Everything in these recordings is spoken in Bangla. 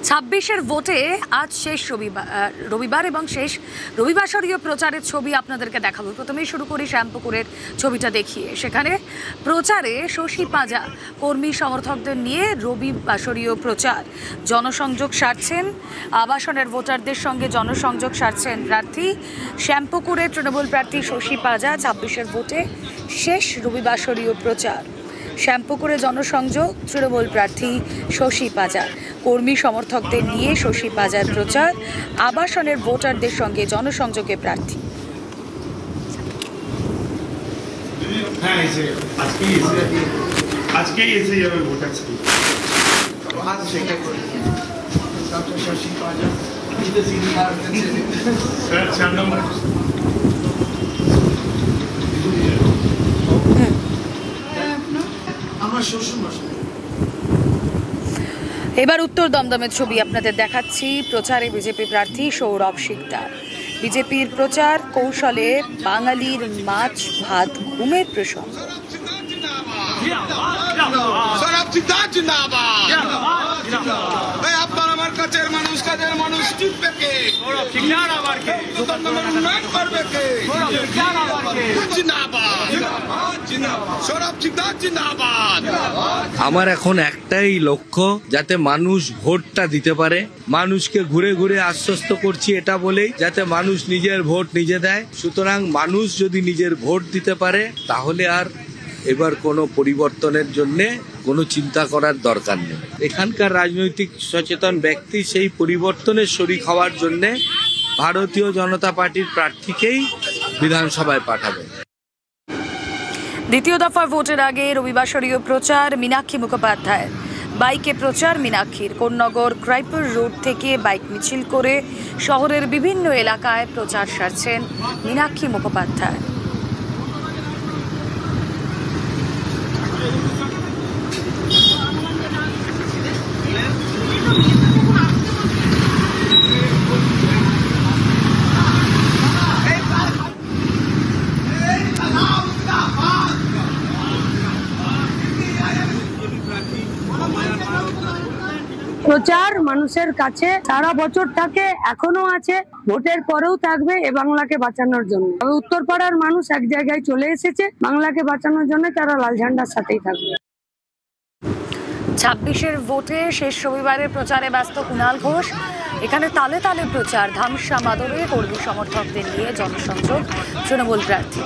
26-এর ভোটে আজ শেষ রবিবার এবং শেষ রবিবাসরীয় প্রচারের ছবি আপনাদেরকে দেখাবো। প্রথমেই শুরু করি শ্যামপুকুরের ছবিটা দেখিয়ে। সেখানে প্রচারে শশী পাঁজা কর্মী সমর্থকদের নিয়ে রবিবাসরীয় প্রচার, জনসংযোগ সারছেন, আবাসনের ভোটারদের সঙ্গে জনসংযোগ সারছেন প্রার্থী। শ্যামপুকুরের তৃণমূল প্রার্থী শশী পাঁজা 26-এর ভোটে শেষ রবিবাসরীয় প্রচার। শ্যামপুকুরে জনসংযোগ, তৃণমূল প্রার্থী শশী পাঁজা কর্মী সমর্থকদের নিয়ে শশী পাঁজার প্রচার, আবাসনের ভোটারদের সঙ্গে জনসংযোগে প্রার্থী। এবার উত্তর দমদমের ছবি আপনাদের দেখাচ্ছি। প্রচারে বিজেপি প্রার্থী সৌরভ শিকদার। বিজেপির প্রচার কৌশলে বাঙালির মাছ ভাত ঘুমের প্রসঙ্গ। আমার এখন একটাই লক্ষ্য, যাতে মানুষ ভোটটা দিতে পারে। মানুষকে ঘুরে ঘুরে আশ্বস্ত করছি এটা বলেই যাতে মানুষ নিজের ভোট নিজে দেয়। সুতরাং মানুষ যদি নিজের ভোট দিতে পারে তাহলে আর এবার কোনো পরিবর্তনের জন্যে কোনো চিন্তা করার দরকার নেই। এখানকার রাজনৈতিক সচেতন ব্যক্তি সেই পরিবর্তনের শরিক হওয়ার জন্যে ভারতীয় জনতা পার্টির প্রার্থীকেই বিধানসভায় পাঠাবে। দ্বিতীয় দফার ভোটের আগে রবিবাসরীয় প্রচার মীনাক্ষী মুখোপাধ্যায়। বাইকে প্রচার মীনাক্ষীর। কোন্নগর ক্রাইপুর রোড থেকে বাইক মিছিল করে শহরের বিভিন্ন এলাকায় প্রচার সারছেন মীনাক্ষী মুখোপাধ্যায়। প্রচার মানুষের কাছে সারা বছর থাকে, এখনো আছে, ভোটের পরেও থাকবে এ বাংলাকে বাঁচানোর জন্য। উত্তরপাড়ার মানুষ এক জায়গায় চলে এসেছে, বাংলাকে বাঁচানোর জন্য তারা লাল ঝান্ডার সাথেই থাকবে। 26-এর ভোটে শেষ রবিবারের প্রচারে ব্যস্ত কুণাল ঘোষ। এখানে তালে তালে প্রচার, ধামসা মাদরে কর্মী সমর্থকদের নিয়ে জনসংযোগ তৃণমূল প্রার্থী।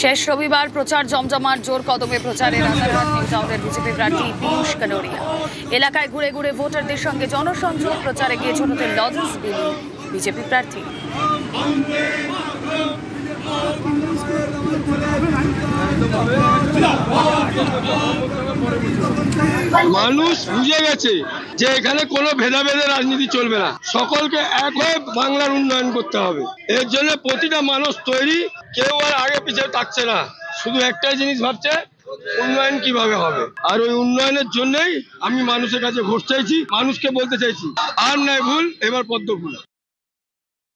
শেষ রবিবার প্রচার জমজমার, জোর কদমে প্রচারে রাজারহাট নিউ টাউনের বিজেপি প্রার্থী পীযূষ কানোরিয়া। এলাকায় ঘুরে ঘুরে ভোটারদের সঙ্গে জনসংযোগ, প্রচারে গিয়ে ছোটদের লজেন্স বিলি বিজেপি প্রার্থী। মানুষ বুঝে গেছে যে এখানে কোনো ভেদাভেদের রাজনীতি চলবে না, সকলকে এক হয়ে বাংলার উন্নয়ন করতে হবে। এর জন্য প্রতিটা মানুষ তৈরি, কেউ আর আগে পিছিয়ে থাকছে না, শুধু একটাই জিনিস ভাবছে উন্নয়ন কিভাবে হবে। আর ওই উন্নয়নের জন্যই আমি মানুষের কাছে ভোট চাইছি, মানুষকে বলতে চাইছি আর নয় ভুল, এবার পদ্ম ফুল।